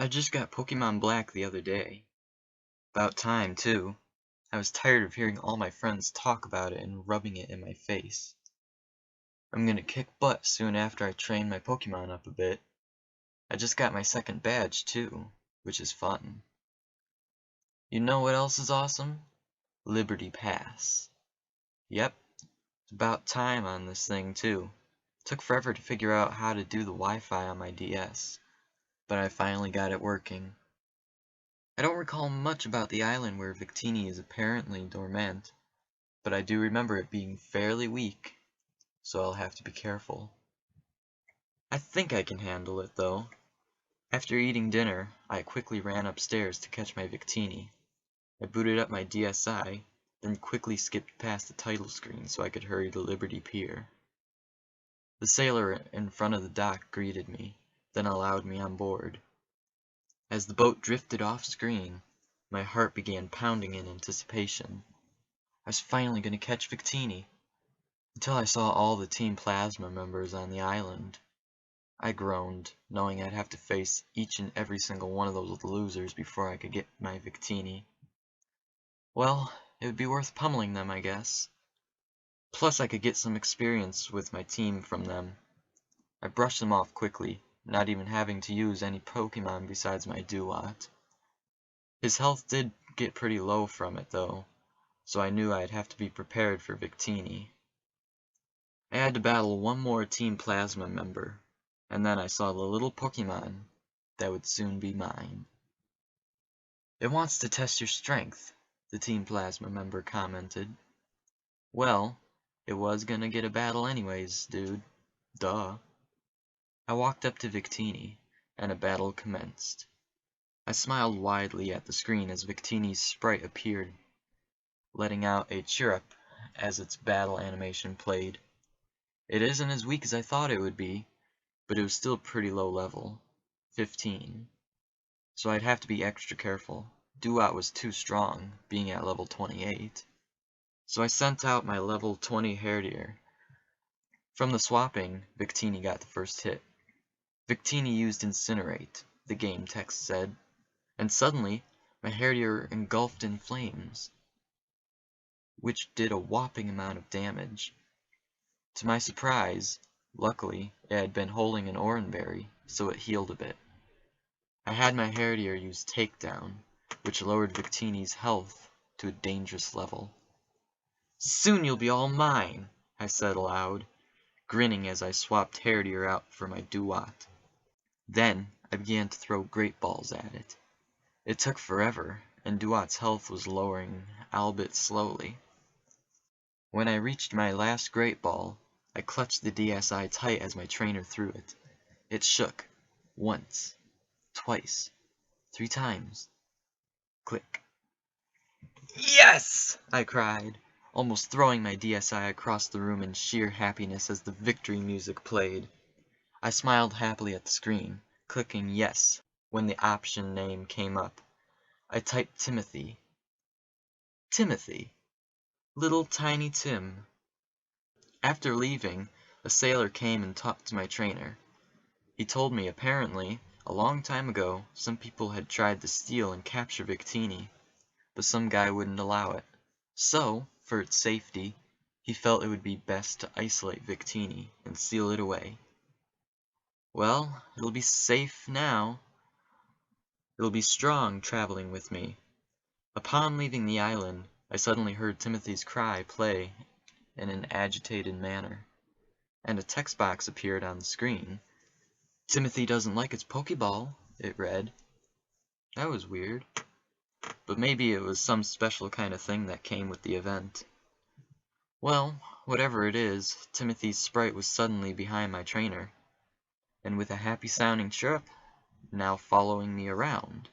I just got Pokemon Black the other day. About time, too. I was tired of hearing all my friends talk about it and rubbing it in my face. I'm gonna kick butt soon after I train my Pokemon up a bit. I just got my second badge, too, which is fun. You know what else is awesome? Liberty Pass. Yep, it's about time on this thing, too. Took forever to figure out how to do the Wi-Fi on my DS, but I finally got it working. I don't recall much about the island where Victini is apparently dormant, but I do remember it being fairly weak, so I'll have to be careful. I think I can handle it, though. After eating dinner, I quickly ran upstairs to catch my Victini. I booted up my DSi, then quickly skipped past the title screen so I could hurry to Liberty Pier. The sailor in front of the dock greeted me, then allowed me on board. As the boat drifted off screen, my heart began pounding in anticipation. I was finally going to catch Victini, until I saw all the Team Plasma members on the island. I groaned, knowing I'd have to face each and every single one of those losers before I could get my Victini. Well, it would be worth pummeling them, I guess. Plus I could get some experience with my team from them. I brushed them off quickly, not even having to use any Pokemon besides my Duat. His health did get pretty low from it, though, so I knew I'd have to be prepared for Victini. I had to battle one more Team Plasma member, and then I saw the little Pokemon that would soon be mine. It wants to test your strength, the Team Plasma member commented. Well, it was gonna get a battle anyways, dude. Duh. I walked up to Victini, and a battle commenced. I smiled widely at the screen as Victini's sprite appeared, letting out a chirrup as its battle animation played. It isn't as weak as I thought it would be, but it was still pretty low level, 15. So I'd have to be extra careful. Duat was too strong, being at level 28. So I sent out my level 20 Herdier. From the swapping, Victini got the first hit. Victini used Incinerate, the game text said, and suddenly my Herdier engulfed in flames, which did a whopping amount of damage. To my surprise, luckily, it had been holding an Oranberry, so it healed a bit. I had my Herdier use Takedown, which lowered Victini's health to a dangerous level. "Soon you'll be all mine," I said aloud, grinning as I swapped Herdier out for my Duat. Then I began to throw Great Balls at it. It took forever, and Duat's health was lowering, albeit slowly. When I reached my last Great Ball, I clutched the DSi tight as my trainer threw it. It shook. Once. Twice. 3 times. Click. "Yes!" I cried, almost throwing my DSi across the room in sheer happiness as the victory music played. I smiled happily at the screen, clicking yes when the option name came up. I typed Timothy. Timothy. Little tiny Tim. After leaving, a sailor came and talked to my trainer. He told me apparently, a long time ago, some people had tried to steal and capture Victini, but some guy wouldn't allow it. So, for its safety, he felt it would be best to isolate Victini and seal it away. Well, it'll be safe now. It'll be strong traveling with me. Upon leaving the island, I suddenly heard Timothy's cry play in an agitated manner, and a text box appeared on the screen. "Timothy doesn't like its Pokeball," it read. That was weird, but maybe it was some special kind of thing that came with the event. Well, whatever it is, Timothy's sprite was suddenly behind my trainer, and with a happy-sounding chirp, now following me around.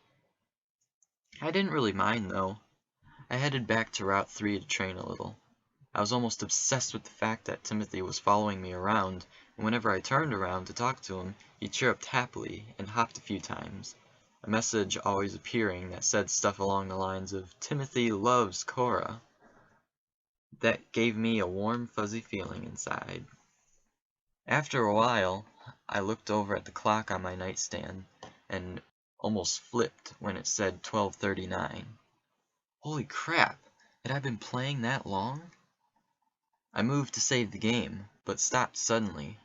I didn't really mind, though. I headed back to Route 3 to train a little. I was almost obsessed with the fact that Timothy was following me around, and whenever I turned around to talk to him, he chirped happily and hopped a few times, a message always appearing that said stuff along the lines of "Timothy loves Cora." That gave me a warm, fuzzy feeling inside. After a while, I looked over at the clock on my nightstand, and almost flipped when it said 12:39. Holy crap! Had I been playing that long? I moved to save the game, but stopped suddenly.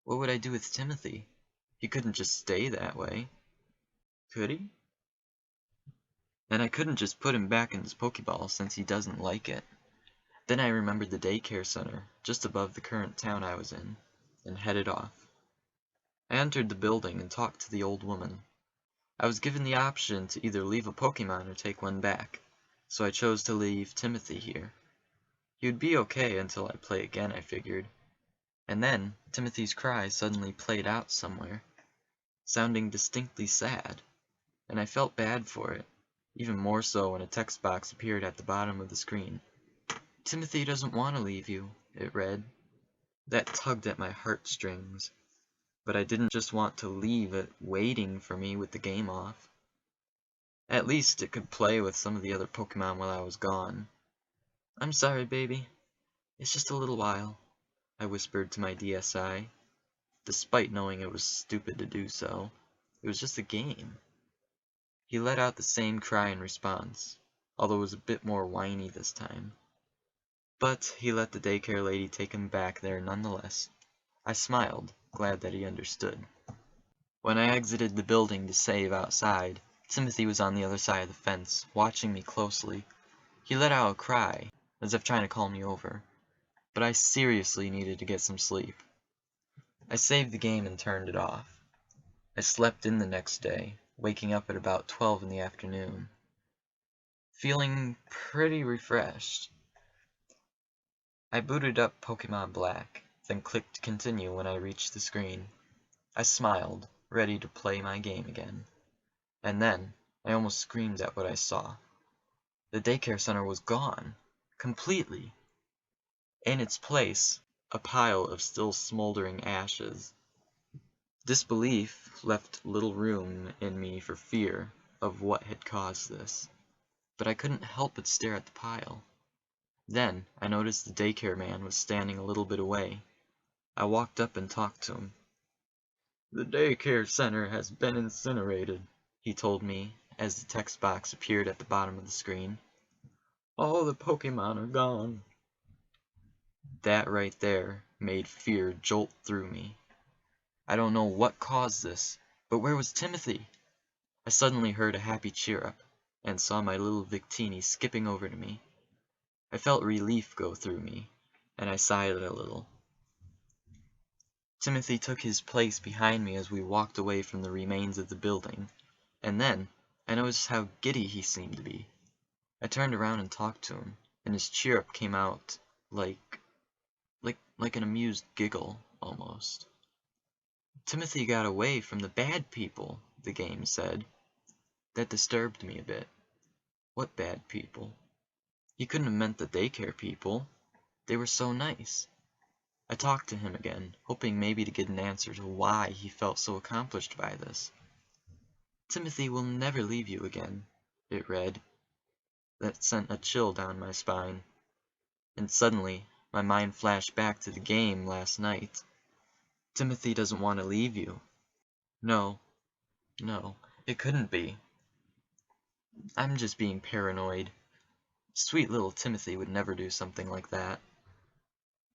What would I do with Timothy? He couldn't just stay that way. Could he? And I couldn't just put him back in his Pokeball since he doesn't like it. Then I remembered the daycare center, just above the current town I was in, and headed off. I entered the building and talked to the old woman. I was given the option to either leave a Pokemon or take one back, so I chose to leave Timothy here. He would be okay until I play again, I figured. And then, Timothy's cry suddenly played out somewhere, sounding distinctly sad, and I felt bad for it, even more so when a text box appeared at the bottom of the screen. Timothy doesn't want to leave you, it read. That tugged at my heartstrings, but I didn't just want to leave it waiting for me with the game off. At least it could play with some of the other Pokemon while I was gone. I'm sorry, baby. It's just a little while, I whispered to my DSI, despite knowing it was stupid to do so. It was just a game. He let out the same cry in response, although it was a bit more whiny this time. But he let the daycare lady take him back there nonetheless. I smiled, glad that he understood. When I exited the building to save outside, Timothy was on the other side of the fence, watching me closely. He let out a cry, as if trying to call me over, but I seriously needed to get some sleep. I saved the game and turned it off. I slept in the next day, waking up at about 12 in the afternoon, feeling pretty refreshed. I booted up Pokemon Black, then clicked continue when I reached the screen. I smiled, ready to play my game again. And then, I almost screamed at what I saw. The daycare center was gone, completely. In its place, a pile of still smoldering ashes. Disbelief left little room in me for fear of what had caused this, but I couldn't help but stare at the pile. Then, I noticed the daycare man was standing a little bit away. I walked up and talked to him. The daycare center has been incinerated, he told me as the text box appeared at the bottom of the screen. All the Pokemon are gone. That right there made fear jolt through me. I don't know what caused this, but where was Timothy? I suddenly heard a happy cheer-up, and saw my little Victini skipping over to me. I felt relief go through me, and I sighed a little. Timothy took his place behind me as we walked away from the remains of the building, and then I noticed how giddy he seemed to be. I turned around and talked to him, and his cheer-up came out like an amused giggle, almost. Timothy got away from the bad people, the game said. That disturbed me a bit. What bad people? He couldn't have meant the daycare people. They were so nice. I talked to him again, hoping maybe to get an answer to why he felt so accomplished by this. Timothy will never leave you again, it read. That sent a chill down my spine. And suddenly, my mind flashed back to the game last night. Timothy doesn't want to leave you. No, it couldn't be. I'm just being paranoid. Sweet little Timothy would never do something like that.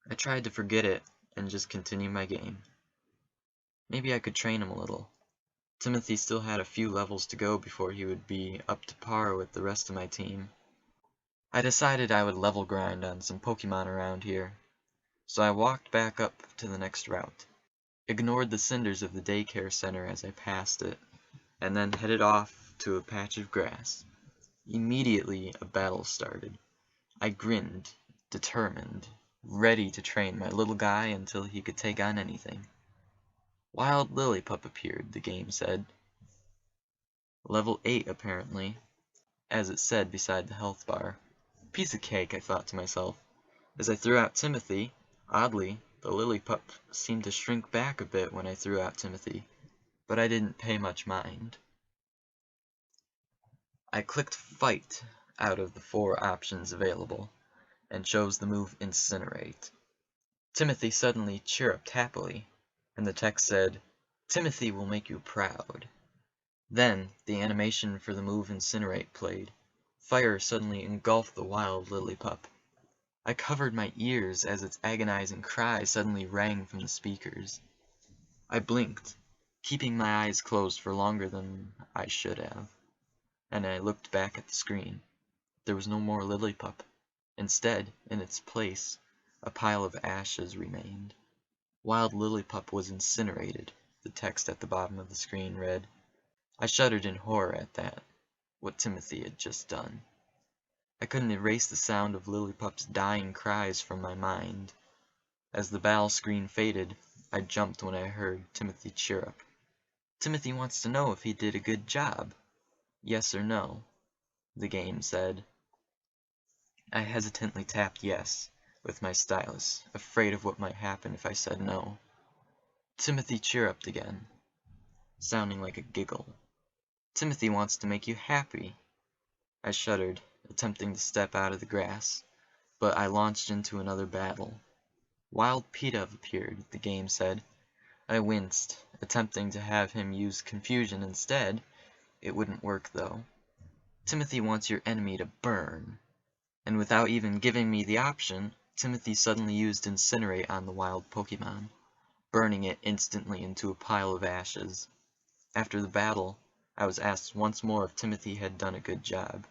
I tried to forget it and just continue my game. Maybe I could train him a little. Timothy still had a few levels to go before he would be up to par with the rest of my team. I decided I would level grind on some Pokemon around here, so I walked back up to the next route, ignored the cinders of the daycare center as I passed it, and then headed off to a patch of grass. Immediately a battle started. I grinned, determined, ready to train my little guy until he could take on anything. Wild Lillipup appeared, the game said. Level 8 apparently, as it said beside the health bar. Piece of cake, I thought to myself. As I threw out Timothy, oddly, the Lillipup seemed to shrink back a bit when I threw out Timothy, but I didn't pay much mind. I clicked Fight out of the 4 options available, and chose the move Incinerate. Timothy suddenly chirruped happily, and the text said, Timothy will make you proud. Then, the animation for the move Incinerate played. Fire suddenly engulfed the wild lily pup. I covered my ears as its agonizing cry suddenly rang from the speakers. I blinked, keeping my eyes closed for longer than I should have, and I looked back at the screen. There was no more lily pup. Instead, in its place, a pile of ashes remained. Wild lily pup was incinerated, the text at the bottom of the screen read. I shuddered in horror at that, what Timothy had just done. I couldn't erase the sound of Lillipup's dying cries from my mind. As the battle screen faded, I jumped when I heard Timothy chirrup. Timothy wants to know if he did a good job. Yes or no, the game said. I hesitantly tapped yes with my stylus, afraid of what might happen if I said no. Timothy chirruped again, sounding like a giggle. Timothy wants to make you happy. I shuddered, attempting to step out of the grass, but I launched into another battle. Wild Peter appeared, the game said. I winced, attempting to have him use confusion instead. It wouldn't work, though. Timothy wants your enemy to burn. And without even giving me the option, Timothy suddenly used Incinerate on the wild Pokemon, burning it instantly into a pile of ashes. After the battle, I was asked once more if Timothy had done a good job.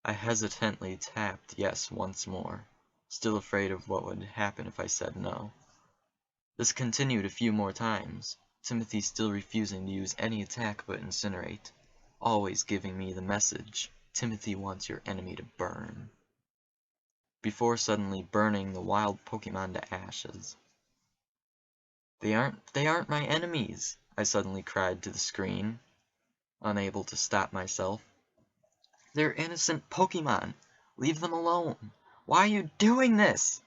I hesitantly tapped yes once more, still afraid of what would happen if I said no. This continued a few more times, Timothy still refusing to use any attack but Incinerate, always giving me the message, Timothy wants your enemy to burn, before suddenly burning the wild Pokemon to ashes. They aren't my enemies, I suddenly cried to the screen, unable to stop myself. They're innocent Pokemon. Leave them alone. Why are you doing this?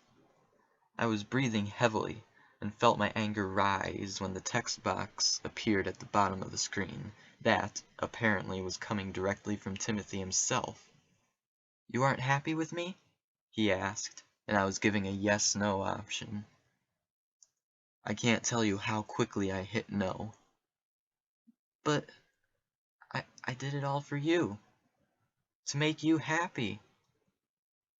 I was breathing heavily and felt my anger rise when the text box appeared at the bottom of the screen. That, apparently, was coming directly from Timothy himself. You aren't happy with me? He asked, and I was giving a yes-no option. I can't tell you how quickly I hit no. But I did it all for you. To make you happy.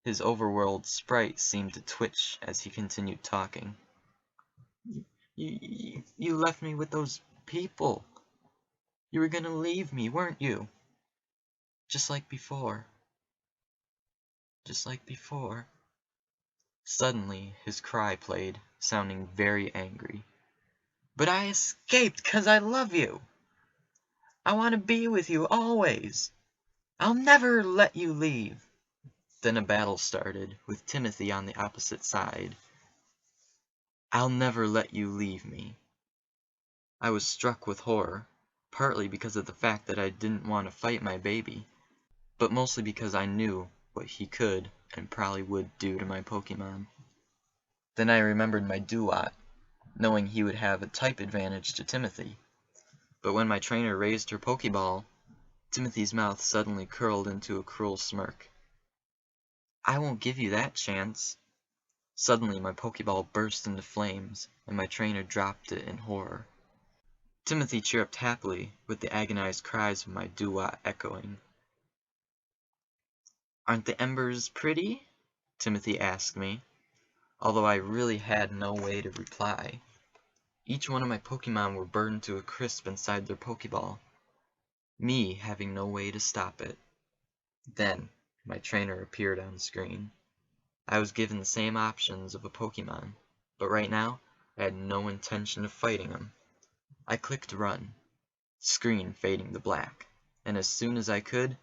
His overworld sprite seemed to twitch as he continued talking. You left me with those people. You were gonna leave me, weren't you? Just like before. Just like before. Suddenly, his cry played, sounding very angry. But I escaped 'cause I love you. I want to be with you always. I'll never let you leave. Then a battle started, with Timothy on the opposite side. I'll never let you leave me. I was struck with horror, partly because of the fact that I didn't want to fight my baby, but mostly because I knew what he could and probably would do to my Pokemon. Then I remembered my Duat, knowing he would have a type advantage to Timothy. But when my trainer raised her Pokeball, Timothy's mouth suddenly curled into a cruel smirk. I won't give you that chance. Suddenly my Pokeball burst into flames, and my trainer dropped it in horror. Timothy chirruped happily, with the agonized cries of my Duat echoing. Aren't the embers pretty? Timothy asked me, although I really had no way to reply. Each one of my Pokemon were burned to a crisp inside their Pokeball, me having no way to stop it. Then, my trainer appeared on the screen. I was given the same options of a Pokemon, but right now, I had no intention of fighting him. I clicked run, screen fading to black, and as soon as I could,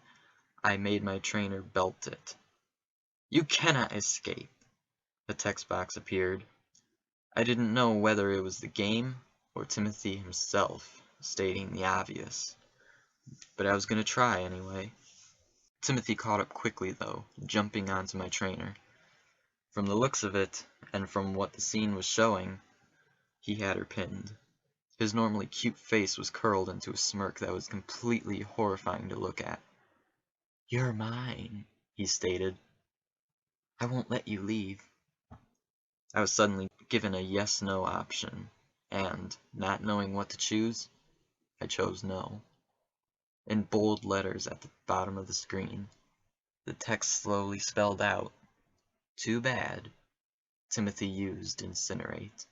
I made my trainer belt it. You cannot escape. A text box appeared. I didn't know whether it was the game or Timothy himself stating the obvious, but I was going to try anyway. Timothy caught up quickly, though, jumping onto my trainer. From the looks of it, and from what the scene was showing, he had her pinned. His normally cute face was curled into a smirk that was completely horrifying to look at. You're mine, he stated. I won't let you leave. I was suddenly given a yes-no option, and, not knowing what to choose, I chose no. In bold letters at the bottom of the screen, the text slowly spelled out, "Too bad. Timothy used Incinerate."